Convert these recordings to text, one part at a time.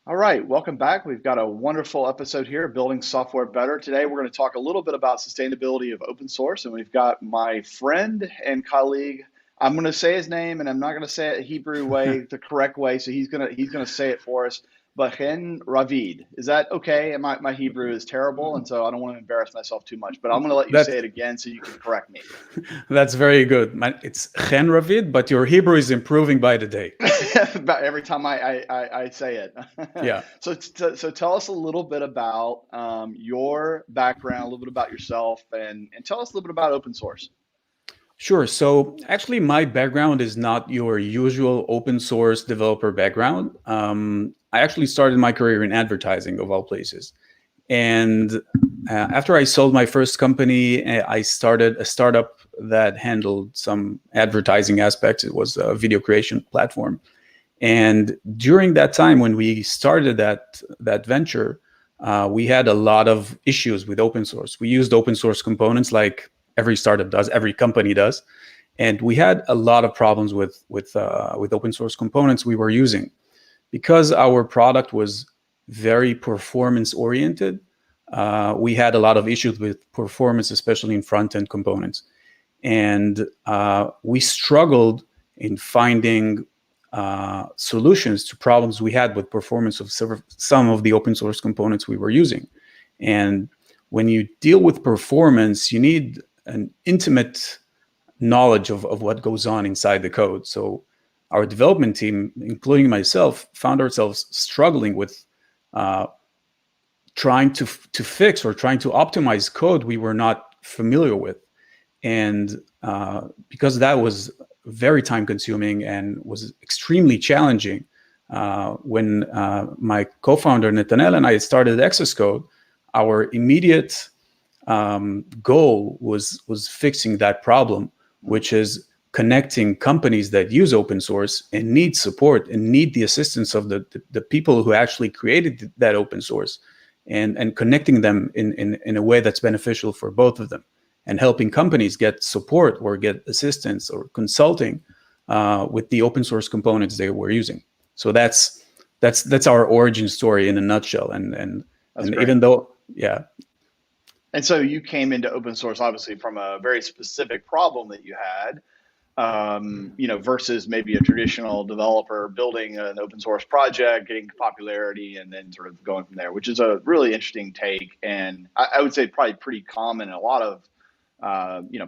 All right, welcome back. We've got a wonderful episode here, Building Software Better. Today, we're going to talk a little bit about sustainability of open source, and we've got my friend and colleague. I'm going to say his name, and I'm not going to say it the Hebrew way, the correct way. So he's going to say it for us. But Chen Ravid, is that okay? And my Hebrew is terrible, and so I don't want to embarrass myself too much. But I'm going to let you That say it again so you can correct me. that's very good. It's Chen Ravid, but your Hebrew is improving by the day. About every time I say it. Yeah, So tell us a little bit about your background, a little bit about yourself, and tell us a little bit about open source. sure. So actually, my background is not your usual open source developer background. I actually started my career in advertising, of all places. And after I sold my first company, I started a startup that handled some advertising aspects. It was a video creation platform. And during that time, when we started that venture, we had a lot of issues with open source. We used open source components like every startup does, every company does, and we had a lot of problems with open source components we were using because our product was very performance oriented. We had a lot of issues with performance, especially in front end components, and we struggled in finding solutions to problems we had with performance of some of the open source components we were using. And when you deal with performance, you need an intimate knowledge of what goes on inside the code. So our development team, including myself, found ourselves struggling with trying to fix or trying to optimize code we were not familiar with. And because that was very time consuming and was extremely challenging, when my co-founder Netanel and I started Access Code, our immediate goal was fixing that problem, which is connecting companies that use open source and need support and need the assistance of the people who actually created that open source, and connecting them in a way that's beneficial for both of them, and helping companies get support or get assistance or consulting with the open source components they were using. So that's our origin story in a nutshell. And Great. Even though, yeah. And so you came into open source obviously from a very specific problem that you had, versus maybe a traditional developer building an open source project, getting popularity, and then sort of going from there, which is a really interesting take. And I would say probably pretty common in a lot of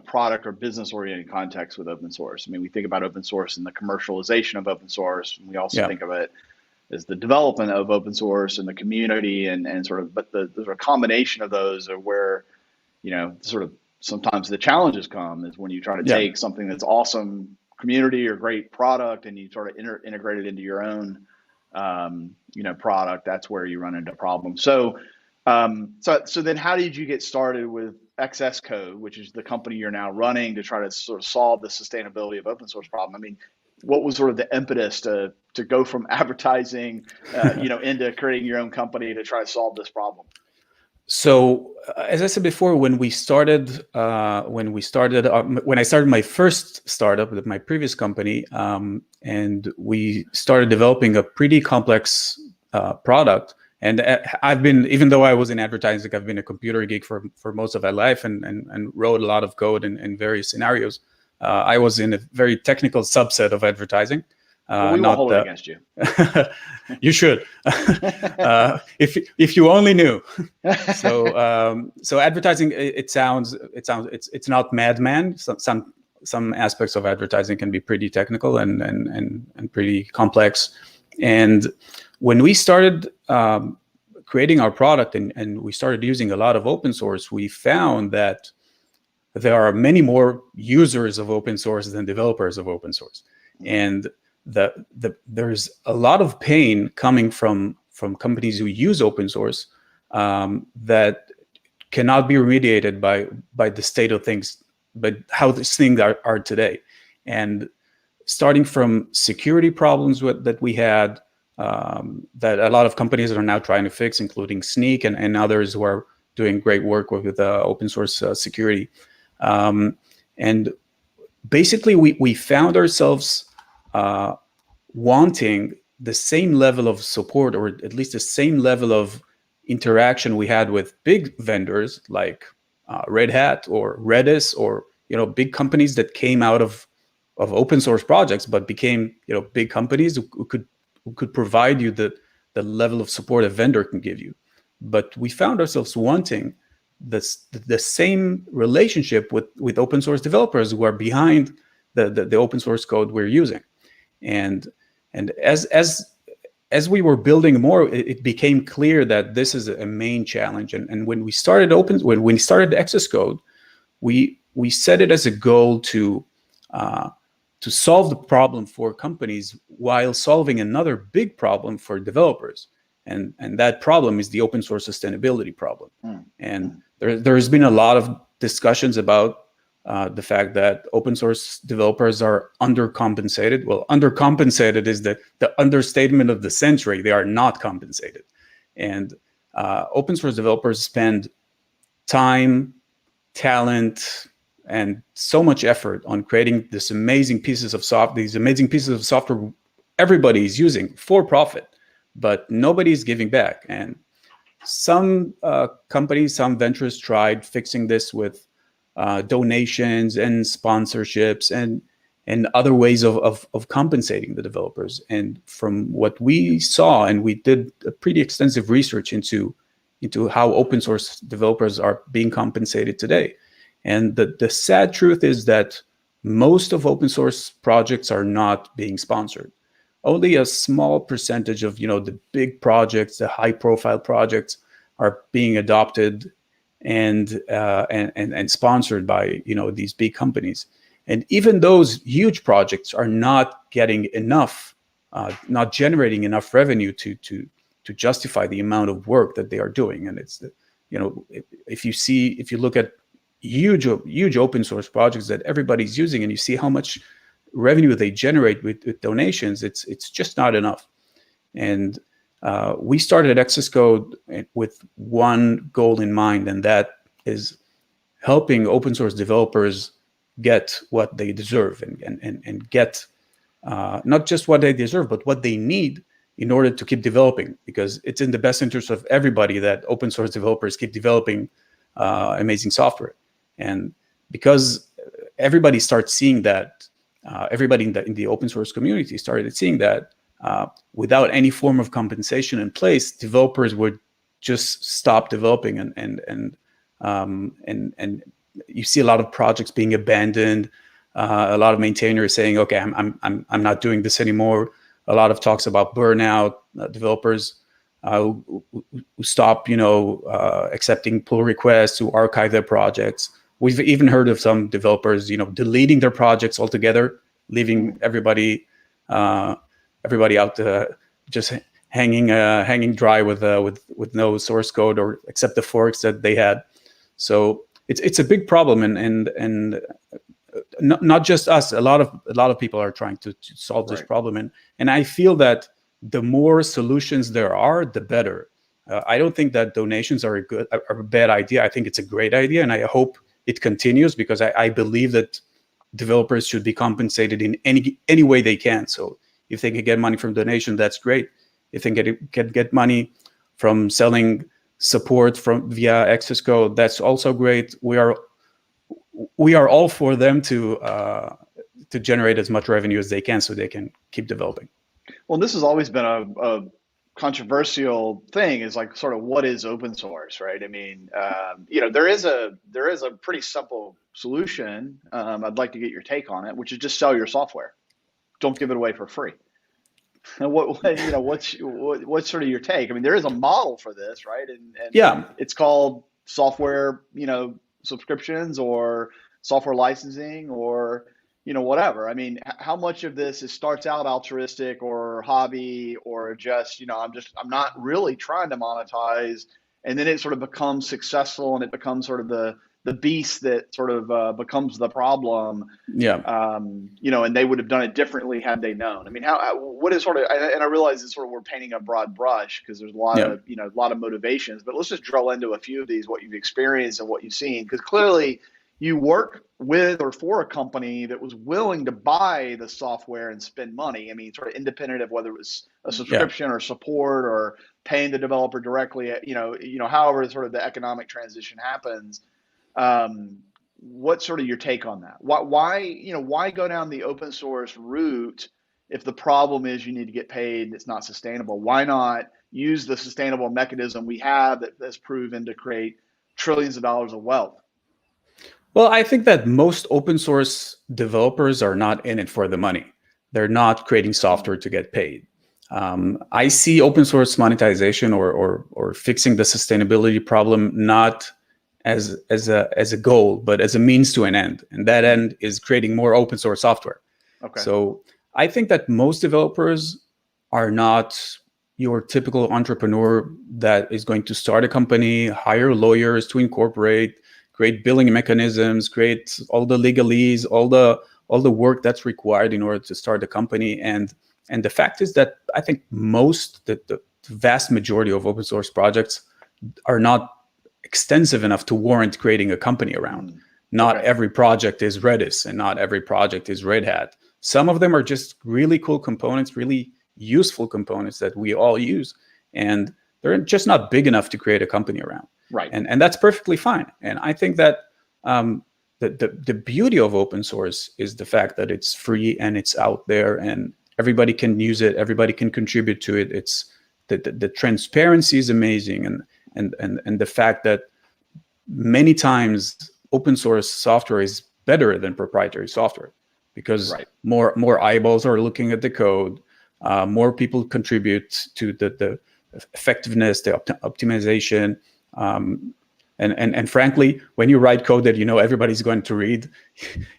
product or business oriented context with open source. I mean, we think about open source and the commercialization of open source. And we also think of it as the development of open source and the community and sort of, but the sort of combination of those are where, sort of sometimes the challenges come is when you try to take something that's awesome community or great product and you sort of integrate it into your own, product. That's where you run into problems. So then how did you get started with XS Code, which is the company you're now running to try to sort of solve the sustainability of open source problem? I mean, what was sort of the impetus to go from advertising, into creating your own company to try to solve this problem? So, as I said before, when I started my first startup with my previous company, and we started developing a pretty complex product. And even though I was in advertising, I've been a computer geek for most of my life and wrote a lot of code in various scenarios. I was in a very technical subset of advertising. Well, we won't hold it against you. You should, if you only knew. So advertising, it's not madman. Some aspects of advertising can be pretty technical and pretty complex. And when we started creating our product and we started using a lot of open source, we found that there are many more users of open source than developers of open source. And there's a lot of pain coming from companies who use open source that cannot be remediated by the state of things, but how these things are today. And starting from security problems that we had, that a lot of companies are now trying to fix, including Sneak and others who are doing great work with open source security. And basically, we found ourselves wanting the same level of support, or at least the same level of interaction we had with big vendors like Red Hat or Redis, or big companies that came out of open source projects but became big companies who could provide you the level of support a vendor can give you. But we found ourselves wanting the same relationship with open source developers who are behind the open source code we're using. And as we were building more, it became clear that this is a main challenge. And when we started when we started Access Code, we set it as a goal to solve the problem for companies while solving another big problem for developers. And that problem is the open source sustainability problem. And there's been a lot of discussions about the fact that open source developers are undercompensated. Well, undercompensated is the understatement of the century. They are not compensated. And open source developers spend time, talent, and so much effort on creating these amazing pieces of software everybody is using for profit, but nobody is giving back. And some companies, some ventures tried fixing this with donations and sponsorships and other ways of compensating the developers. And from what we saw, and we did a pretty extensive research into how open source developers are being compensated today. And the sad truth is that most of open source projects are not being sponsored. Only a small percentage of the big projects, the high profile projects, are being adopted and sponsored by these big companies. And even those huge projects are not getting enough, not generating enough revenue to justify the amount of work that they are doing. And it's if you look at huge open source projects that everybody's using, and you see how much revenue they generate with donations, it's just not enough. And we started Access Code with one goal in mind, and that is helping open source developers get what they deserve and get not just what they deserve, but what they need in order to keep developing, because it's in the best interest of everybody that open source developers keep developing amazing software. And because everybody starts seeing that, everybody in the open source community started seeing that without any form of compensation in place, developers would just stop developing, and you see a lot of projects being abandoned. A lot of maintainers saying, "Okay, I'm not doing this anymore." A lot of talks about burnout, developers who stop, accepting pull requests, who archive their projects. We've even heard of some developers, deleting their projects altogether, leaving everybody out just hanging dry with no source code or except the forks that they had. So it's a big problem, and not just us. A lot of people are trying to solve this problem, and I feel that the more solutions there are, the better. I don't think that donations are a bad idea. I think it's a great idea, and I hope it continues, because I believe that developers should be compensated in any way they can. So if they can get money from donation, that's great. If they can get money from selling support via Access Code, that's also great. We are all for them to generate as much revenue as they can, so they can keep developing. Well, this has always been a controversial thing, is like sort of what is open source, right? I mean, there is a pretty simple solution. I'd like to get your take on it, which is just sell your software. Don't give it away for free. And what's sort of your take? I mean, there is a model for this, right? And yeah, it's called software, subscriptions or software licensing or whatever. I mean, how much of this starts out altruistic or hobby or just, I'm not really trying to monetize, and then it sort of becomes successful and it becomes sort of the beast that sort of becomes the problem. Yeah. And they would have done it differently had they known. I mean, what is sort of, and I realize it's sort of, we're painting a broad brush because there's a lot of, a lot of motivations, but let's just drill into a few of these, what you've experienced and what you've seen. Because clearly, you work with or for a company that was willing to buy the software and spend money. I mean, sort of independent of whether it was a Yeah. subscription or support or paying the developer directly, however sort of the economic transition happens. What's sort of your take on that? Why go down the open source route if the problem is you need to get paid and it's not sustainable? Why not use the sustainable mechanism we have that's proven to create trillions of dollars of wealth? Well, I think that most open source developers are not in it for the money. They're not creating software to get paid. I see open source monetization or fixing the sustainability problem not as a goal, but as a means to an end. And that end is creating more open source software. Okay. So I think that most developers are not your typical entrepreneur that is going to start a company, hire lawyers to incorporate, create billing mechanisms, create all the legalese, all the work that's required in order to start a company. And the fact is that I think the vast majority of open source projects are not extensive enough to warrant creating a company around. Not every project is Redis, and not every project is Red Hat. Some of them are just really cool components, really useful components that we all use, and they're just not big enough to create a company around. Right. And that's perfectly fine. And I think that the beauty of open source is the fact that it's free and it's out there and everybody can use it, everybody can contribute to it. It's the transparency is amazing, and the fact that many times open source software is better than proprietary software because more eyeballs are looking at the code, more people contribute to the effectiveness, the optimization. And frankly, when you write code that you know everybody's going to read,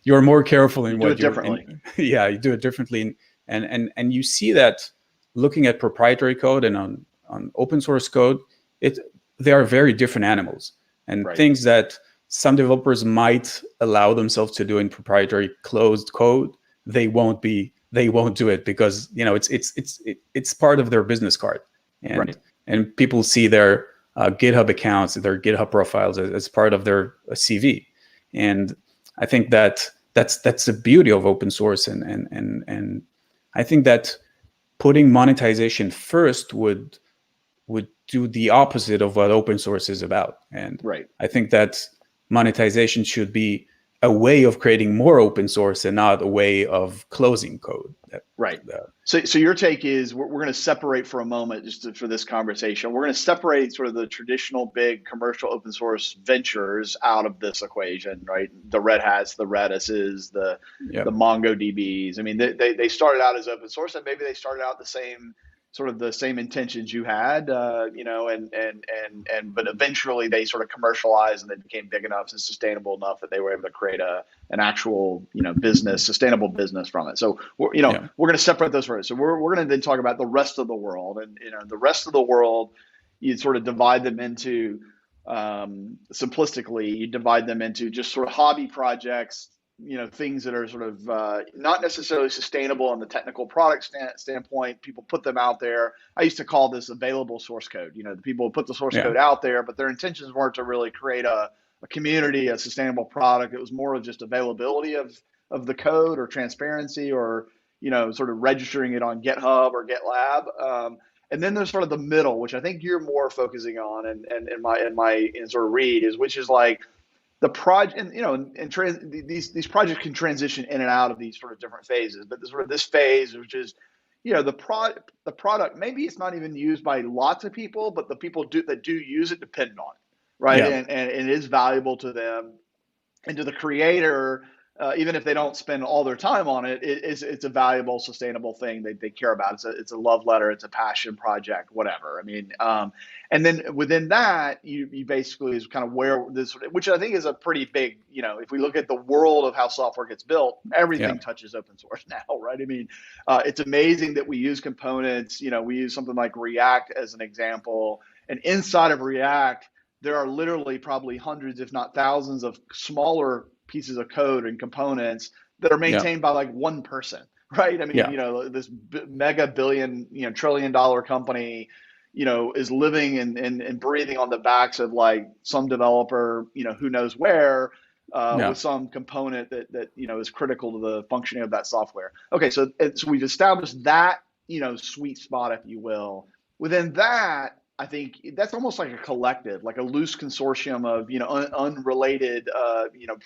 you're more careful in what you do it differently. Yeah, you do it differently, and you see that looking at proprietary code and on open source code, they are very different animals, and things that some developers might allow themselves to do in proprietary closed code, they won't do it because it's part of their business card, and people see their GitHub accounts, their GitHub profiles as part of their CV, and I think that's the beauty of open source, and I think that putting monetization first would do the opposite of what open source is about, and I think that monetization should be a way of creating more open source and not a way of closing code. So your take is we're going to separate for a moment for this conversation. We're going to separate sort of the traditional big commercial open source ventures out of this equation, right? The Red Hats, the Redises, the MongoDBs. I mean, they started out as open source, and maybe they started out the same intentions you had, but eventually they sort of commercialized and they became big enough and sustainable enough that they were able to create an actual, sustainable business from it. So we're going to separate those rows. So we're going to then talk about the rest of the world, and the rest of the world, you sort of divide them into simplistically, you divide them into just sort of hobby projects. Things that are sort of not necessarily sustainable on the technical product standpoint. People put them out there. I used to call this available source code. The people put the source code out there, but their intentions weren't to really create a community, a sustainable product. It was more of just availability of the code or transparency or, sort of registering it on GitHub or GitLab. And then there's sort of the middle, which I think you're more focusing on and in my sort of read is, which is like, the project, these projects can transition in and out of these sort of different phases, but this phase, which is, the product, maybe it's not even used by lots of people, but the people that do use it depend on it, right? And it is valuable to them and to the creator. Even if they don't spend all their time on it, it's a valuable, sustainable thing they care about. It's a love letter, it's a passion project, whatever. I mean, and then within that, you basically is kind of where this, which I think is a pretty big, if we look at the world of how software gets built, everything touches open source now, right? I mean, it's amazing that we use components. We use something like React as an example, and inside of React, there are literally probably hundreds, if not thousands, of smaller pieces of code and components that are maintained by like one person, right? I mean, this mega billion, $1 trillion company, is living and breathing on the backs of like some developer, who knows where, with some component that is critical to the functioning of that software. Okay, so we've established that sweet spot, if you will. Within that, I think that's almost like a collective, like a loose consortium of unrelated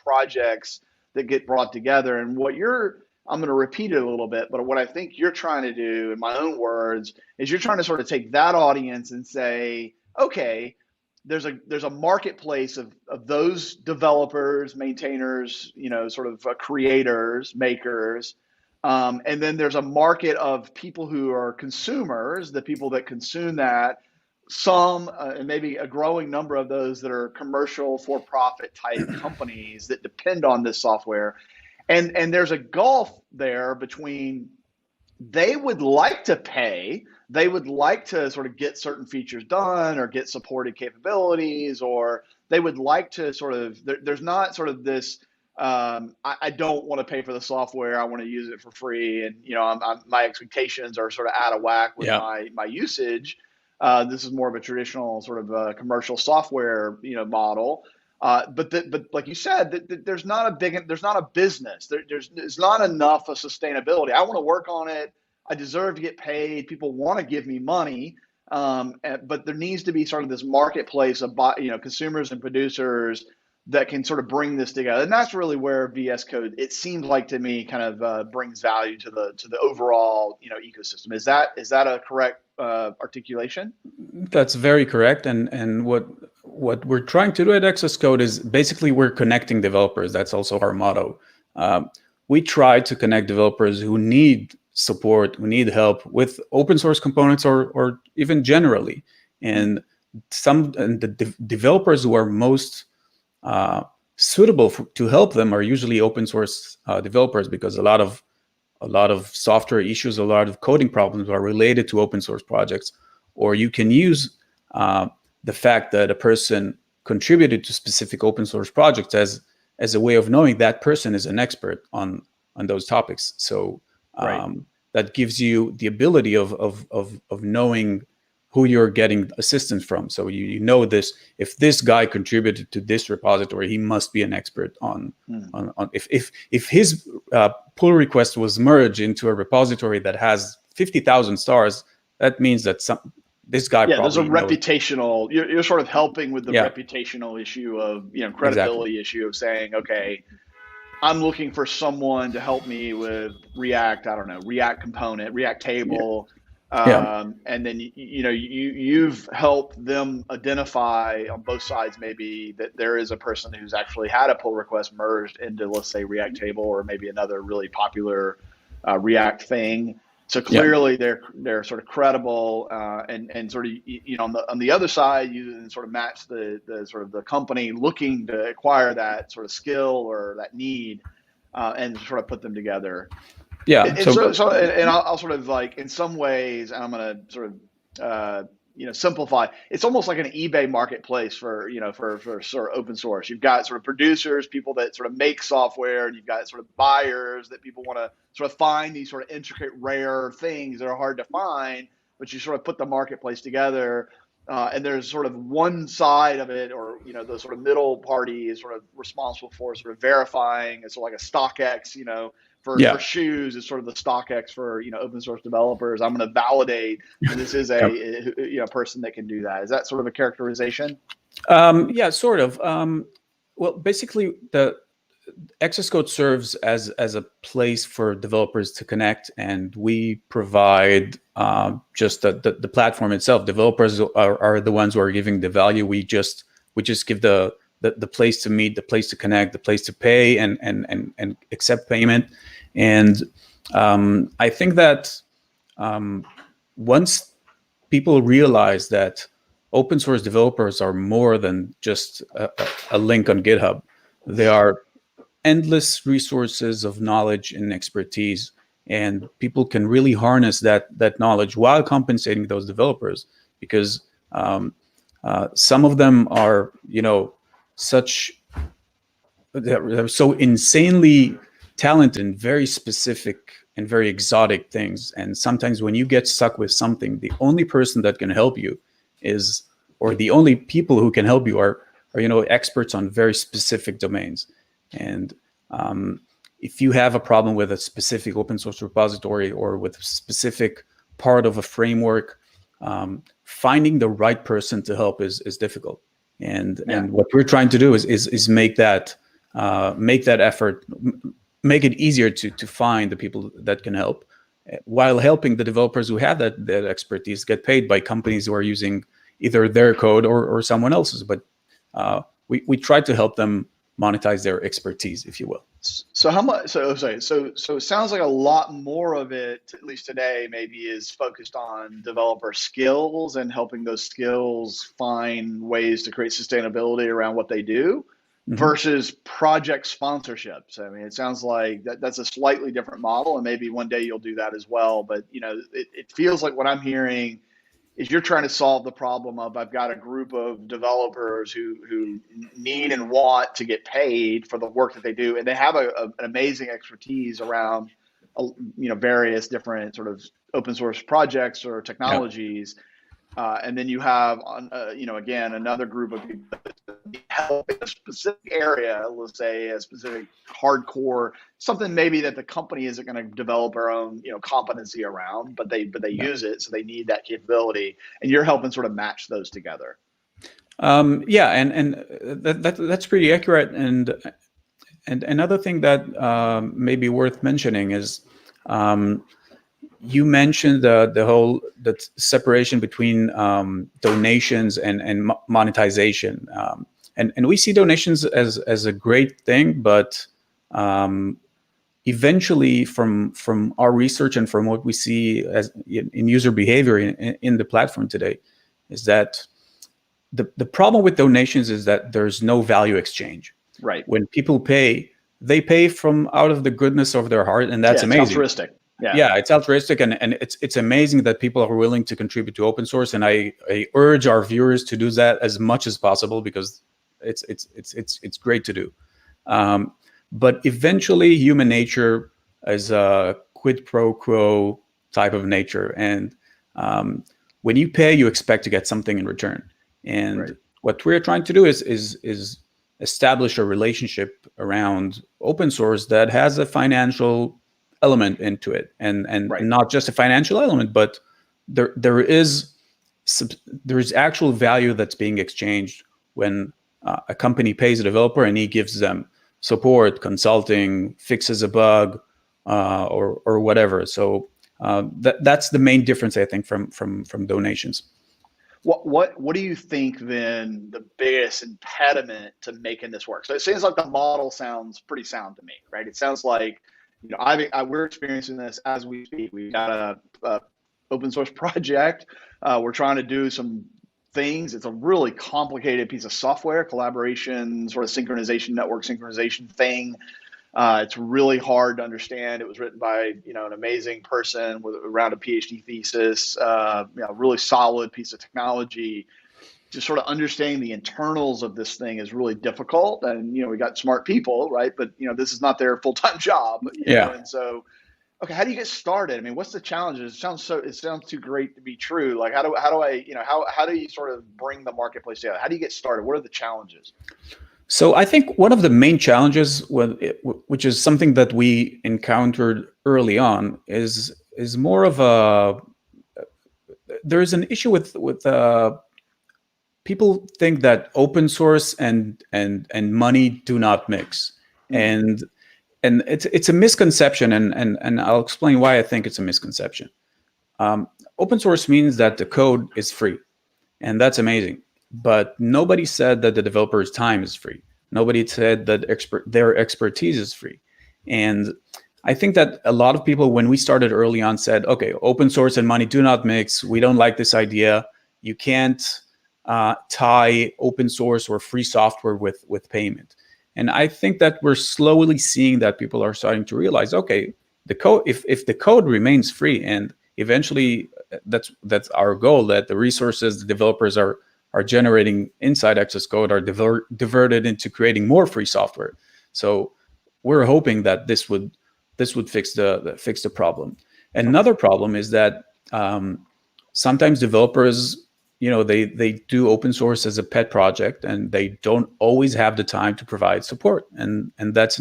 projects that get brought together. And I'm going to repeat it a little bit, but what I think you're trying to do, in my own words, is you're trying to sort of take that audience and say, okay, there's a marketplace of those developers, maintainers, sort of creators, makers, and then there's a market of people who are consumers, the people that consume that. Some and maybe a growing number of those that are commercial, for-profit type companies that depend on this software. And there's a gulf there between they would like to pay, they would like to sort of get certain features done or get supported capabilities, or they would like to there's not sort of this, I don't want to pay for the software, I want to use it for free. And, my expectations are sort of out of whack with my usage. This is more of a traditional sort of commercial software, model. But like you said, there's not a business. There's not enough of sustainability. I want to work on it. I deserve to get paid. People want to give me money. But there needs to be sort of this marketplace of consumers and producers that can sort of bring this together. And that's really where VS Code, it seems like to me, kind of brings value to the overall ecosystem. Is that a correct articulation? That's very correct. And what we're trying to do at Access Code is basically we're connecting developers. That's also our motto. We try to connect developers who need support, who need help with open source components or even generally. And the developers who are most suitable to help them are usually open source developers, because a lot of software issues, a lot of coding problems are related to open source projects. Or you can use the fact that a person contributed to specific open source projects as a way of knowing that person is an expert on those topics. So that gives you the ability of knowing who you're getting assistance from. So you know this, if this guy contributed to this repository, he must be an expert on if his pull request was merged into a repository that has 50,000 stars, that means that this guy probably there's a reputational, you're sort of helping with the reputational issue of credibility issue of saying, okay, I'm looking for someone to help me with React, I don't know, React component, React table. And then you've helped them identify on both sides maybe that there is a person who's actually had a pull request merged into, let's say, React table, or maybe another really popular React thing. So clearly they're sort of credible, and sort of on the other side you sort of match the sort of the company looking to acquire that sort of skill or that need, and sort of put them together. Yeah. And I'll sort of, like, in some ways, and I'm going to sort of simplify. It's almost like an eBay marketplace for sort of open source. You've got sort of producers, people that sort of make software, and you've got sort of buyers that people want to sort of find these sort of intricate, rare things that are hard to find, but you sort of put the marketplace together. And there's sort of one side of it, or the sort of middle party is sort of responsible for sort of verifying. It's sort of like a StockX, for shoes is sort of the StockX for open source developers. I'm going to validate that this is a person that can do that. Is that sort of a characterization? Yeah, sort of. Well, basically, the Access Code serves as a place for developers to connect, and we provide just the platform itself. Developers are the ones who are giving the value. We just give the place to meet, the place to connect, the place to pay and accept payment. And I think that once people realize that open source developers are more than just a link on GitHub, they are endless resources of knowledge and expertise, and people can really harness that knowledge while compensating those developers, because some of them are they're so insanely talented in very specific and very exotic things. And sometimes when you get stuck with something, the only person that can help you or the only people who can help you are experts on very specific domains. And if you have a problem with a specific open source repository or with a specific part of a framework, finding the right person to help is difficult. And what we're trying to do is make that effort, make it easier to find the people that can help, while helping the developers who have that expertise get paid by companies who are using either their code or someone else's. But we try to help them monetize their expertise, if you will. So how much? So it sounds like a lot more of it, at least today, maybe is focused on developer skills and helping those skills find ways to create sustainability around what they do, versus project sponsorships. I mean, it sounds like that's a slightly different model, and maybe one day you'll do that as well. But it feels like what I'm hearing is you're trying to solve the problem of, I've got a group of developers who need and want to get paid for the work that they do, and they have an amazing expertise around various different sort of open source projects or technologies. And then you have again another group of people that need help in a specific area, let's say a specific hardcore, something maybe that the company isn't going to develop their own competency around, but they use it, so they need that capability, and you're helping sort of match those together. And that's pretty accurate. And another thing that may be worth mentioning is, you mentioned the separation between donations and monetization, and we see donations as a great thing, but eventually, from our research and from what we see as in user behavior in the platform today, is that the problem with donations is that there's no value exchange. Right. When people pay, they pay from out of the goodness of their heart, and that's amazing. It's altruistic. Yeah, it's altruistic, and it's amazing that people are willing to contribute to open source, and I urge our viewers to do that as much as possible, because it's great to do. But eventually, human nature is a quid pro quo type of nature, and when you pay, you expect to get something in return. And what we're trying to do is establish a relationship around open source that has a financial element into it, and not just a financial element, but there is actual value that's being exchanged when a company pays a developer and he gives them support, consulting, fixes a bug, or whatever. So that's the main difference, I think, from donations. What do you think then the biggest impediment to making this work? So it seems like the model sounds pretty sound to me, right? It sounds like we're experiencing this as we speak. We've got a open source project. We're trying to do some things. It's a really complicated piece of software, collaboration, sort of synchronization, network synchronization thing. It's really hard to understand. It was written by an amazing person around a PhD thesis. Really solid piece of technology. Just sort of understanding the internals of this thing is really difficult, and we got smart people, right? But this is not their full-time job. And so, okay, how do you get started? I mean, what's the challenges? It sounds too great to be true. Like, how do you sort of bring the marketplace together? How do you get started? What are the challenges? So I think one of the main challenges, which is something that we encountered early on, is more of there is an issue with people think that open source and money do not mix, and it's a misconception, and I'll explain why I think it's a misconception. Open source means that the code is free, and that's amazing. But nobody said that the developer's time is free. Nobody said that their expertise is free. And I think that a lot of people, when we started early on, said, okay, open source and money do not mix. We don't like this idea. You can't tie open source or free software with payment. And I think that we're slowly seeing that people are starting to realize, okay, the code, if the code remains free, and eventually that's our goal, that the resources the developers are generating inside Access Code are diverted into creating more free software. So we're hoping that this would fix the problem. Another problem is that sometimes developers they do open source as a pet project, and they don't always have the time to provide support, and that's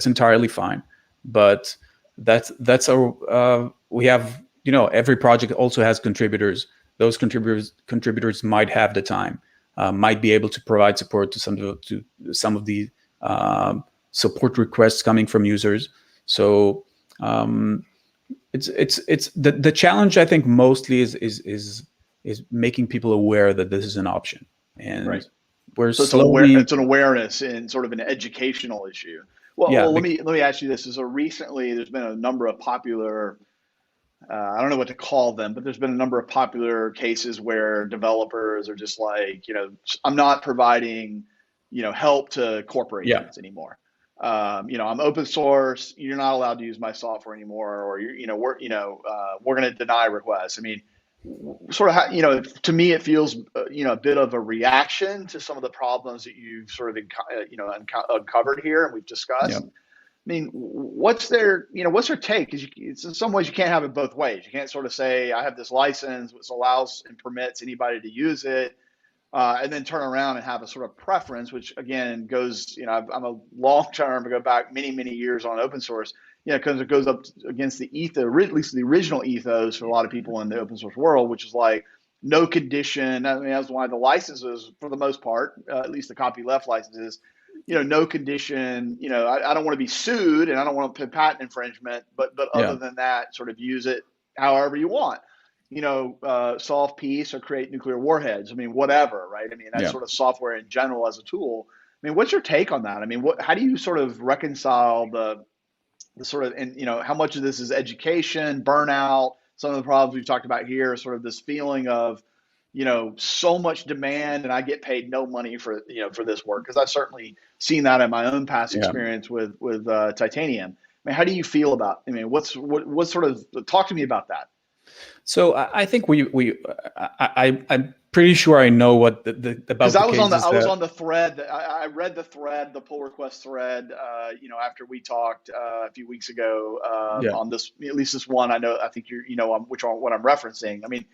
entirely fine. But that's our we have, every project also has contributors. Those contributors might have the time, might be able to provide support to some of the support requests coming from users. So it's the challenge, I think, mostly is making people aware that this is an option, and right. we're so slowly. It's an awareness and sort of an educational issue. Well, let me ask you this: so recently, there's been a number of popular. I don't know what to call them, but there's been a number of popular cases where developers are just like, I'm not providing, help to corporations anymore. I'm open source. You're not allowed to use my software anymore, or we're going to deny requests. I mean, sort of how, to me, it feels, a bit of a reaction to some of the problems that you've sort of, uncovered here and we've discussed. Yeah. I mean, what's their take? Because it's in some ways you can't have it both ways. You can't sort of say, I have this license which allows and permits anybody to use it, and then turn around and have a sort of preference, which again goes, I'm a long term, I go back many, many years on open source, because it goes up against the ethos, at least the original ethos for a lot of people in the open source world, which is like no condition. I mean, that's why the licenses, for the most part, at least the copyleft licenses, no condition, I don't want to be sued and I don't want to pay patent infringement, but other than that, sort of use it however you want, solve peace or create nuclear warheads. I mean, whatever, right? I mean, that's sort of software in general as a tool. I mean, what's your take on that? I mean, how do you sort of reconcile the sort of, and, how much of this is education, burnout, some of the problems we've talked about here, sort of this feeling of, so much demand and I get paid no money for, for this work. Cause I've certainly seen that in my own past experience with Titanium. I mean, how do you feel about, what sort of, talk to me about that. So I think I'm pretty sure I know what about the cases. I was on the thread. I read the thread, the pull request thread, after we talked a few weeks ago on this, at least this one. I think what I'm referencing. I mean,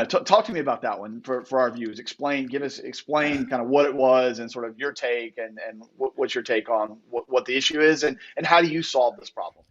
talk to me about that one for our viewers. Explain kind of what it was and sort of your take and what's your take on what the issue is and how do you solve this problem?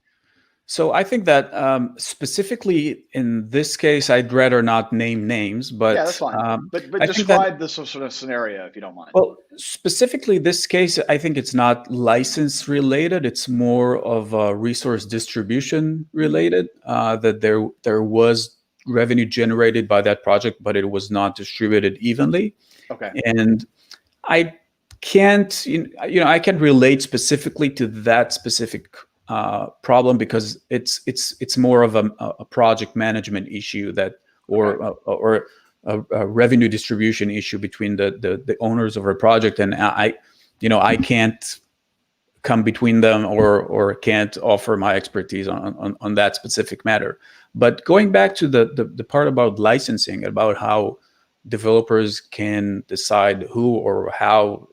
So I think that specifically in this case, I'd rather not name names, but that's fine. But describe this sort of scenario if you don't mind. Well, specifically this case, I think it's not license related. It's more of a resource distribution related. That there was revenue generated by that project, but it was not distributed evenly. Okay. And I can't, I can relate specifically to that specific problem because it's more of a project management issue or a revenue distribution issue between the owners of a project, and I can't come between them or can't offer my expertise on that specific matter. But going back to the part about licensing, about how developers can decide who or how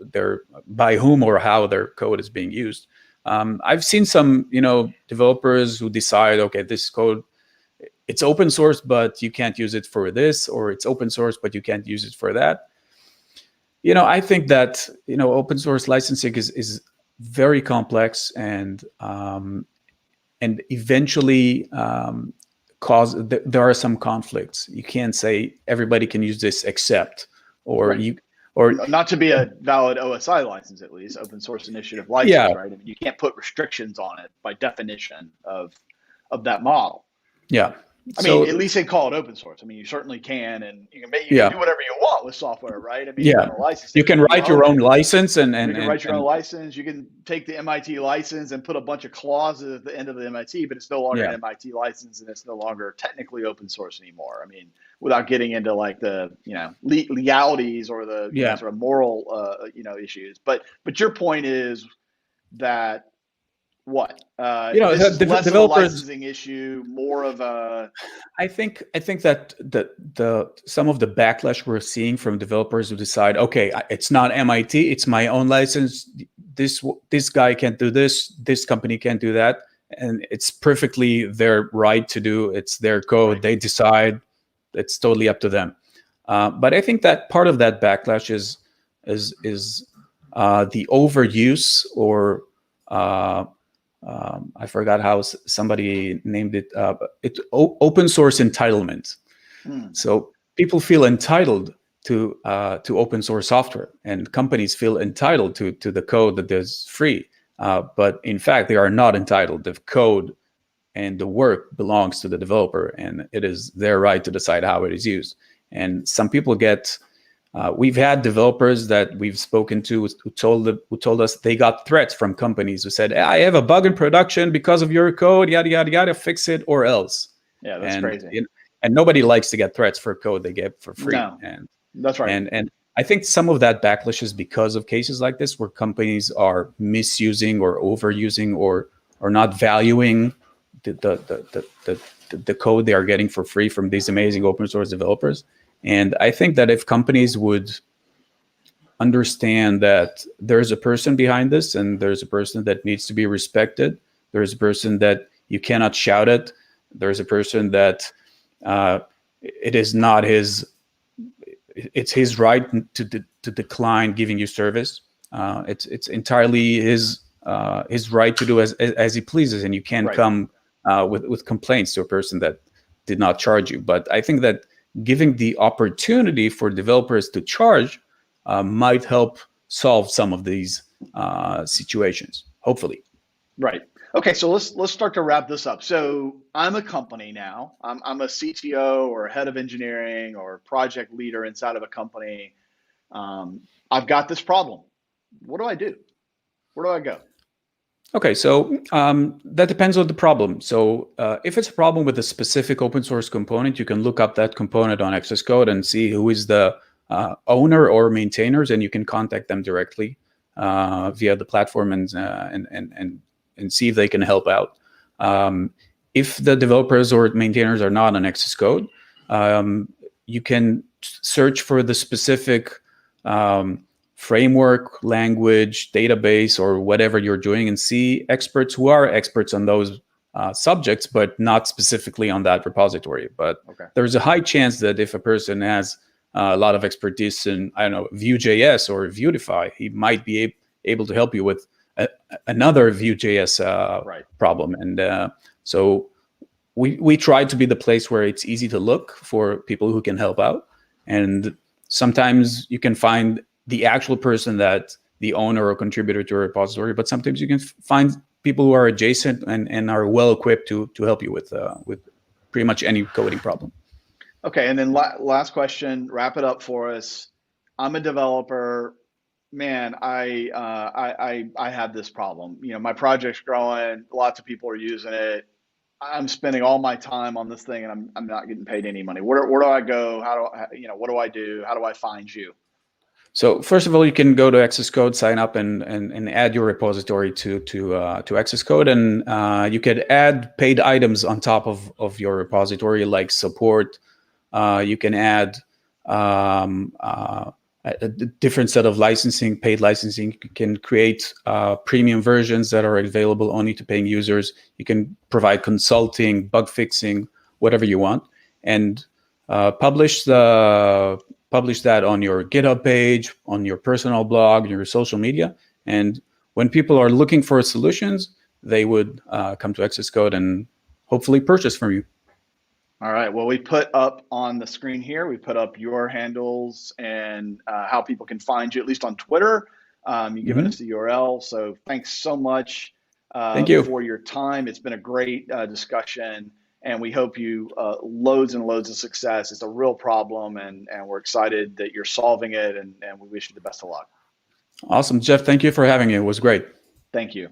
by whom or how their code is being used. I've seen some, developers who decide, okay, this code, it's open source, but you can't use it for this, or it's open source, but you can't use it for that. I think that, open source licensing is very complex and eventually there are some conflicts. You can't say everybody can use this except, or not to be a valid OSI license, at least open source initiative license, right? I mean, you can't put restrictions on it by definition of that model. Yeah. I mean, at least they call it open source. I mean, you certainly can, and you can do whatever you want with software, right? I mean, you can write your own license, and you can write your own license. You can take the MIT license and put a bunch of clauses at the end of the MIT, but it's no longer an MIT license, and it's no longer technically open source anymore. I mean, without getting into like the legalities or the sort of moral issues, but your point is that. What this is less of a licensing issue, more of a. I think that the some of the backlash we're seeing from developers who decide, okay, it's not MIT, it's my own license. This guy can't do this. This company can't do that, and it's perfectly their right to do. It's their code. Right. They decide. It's totally up to them. But I think that part of that backlash is the overuse, or I forgot how somebody named it. Open source entitlement. So people feel entitled to open source software, and companies feel entitled to the code that is free. But in fact, they are not entitled. The code and the work belongs to the developer, and it is their right to decide how it is used. And some people get. We've had developers that we've spoken to who told us they got threats from companies who said, "I have a bug in production because of your code, yada yada yada, fix it or else." Yeah, that's crazy. And nobody likes to get threats for code they get for free. No, that's right. And I think some of that backlash is because of cases like this, where companies are misusing or overusing or not valuing the code they are getting for free from these amazing open source developers. And I think that if companies would understand that there's a person behind this, and there's a person that needs to be respected, there's a person that you cannot shout at, there's a person that it is not it's his right to decline giving you service. It's entirely his right to do as he pleases, and you can't come with complaints to a person that did not charge you. But I think that giving the opportunity for developers to charge might help solve some of these situations, hopefully. Right. Okay, so let's start to wrap this up. So I'm a company now. I'm a CTO or a head of engineering or project leader inside of a company. I've got this problem. What do I do? Where do I go? Okay, so that depends on the problem. So if it's a problem with a specific open source component, you can look up that component on Access Code and see who is the owner or maintainers, and you can contact them directly via the platform and see if they can help out. If the developers or maintainers are not on Access Code, you can search for the specific framework, language, database, or whatever you're doing, and see experts who are experts on those subjects, but not specifically on that repository. But there's a high chance that if a person has a lot of expertise in, I don't know, Vue.js or Vuetify, he might be able to help you with another Vue.js problem. And so we try to be the place where it's easy to look for people who can help out. And sometimes you can find the actual person that the owner or contributor to a repository, but sometimes you can find people who are adjacent and are well equipped to help you with pretty much any coding problem. Okay, and then last question, wrap it up for us. I'm a developer. Man, I have this problem. You know, my project's growing. Lots of people are using it. I'm spending all my time on this thing, and I'm not getting paid any money. Where do I go? What do I do? How do I find you? So first of all, you can go to Access Code, sign up, and add your repository to Access Code, and you could add paid items on top of your repository, like support. You can add a different set of licensing, paid licensing. You can create premium versions that are available only to paying users. You can provide consulting, bug fixing, whatever you want, and publish that on your GitHub page, on your personal blog, your social media. And when people are looking for solutions, they would come to Access Code and hopefully purchase from you. All right. Well, we put up on the screen here, we put up your handles and how people can find you, at least on Twitter. You've given us the URL. So thanks so much Thank you for your time. It's been a great discussion, and we hope you loads and loads of success. It's a real problem, and we're excited that you're solving it, and we wish you the best of luck. Awesome. Jeff, thank you for having me. It was great. Thank you.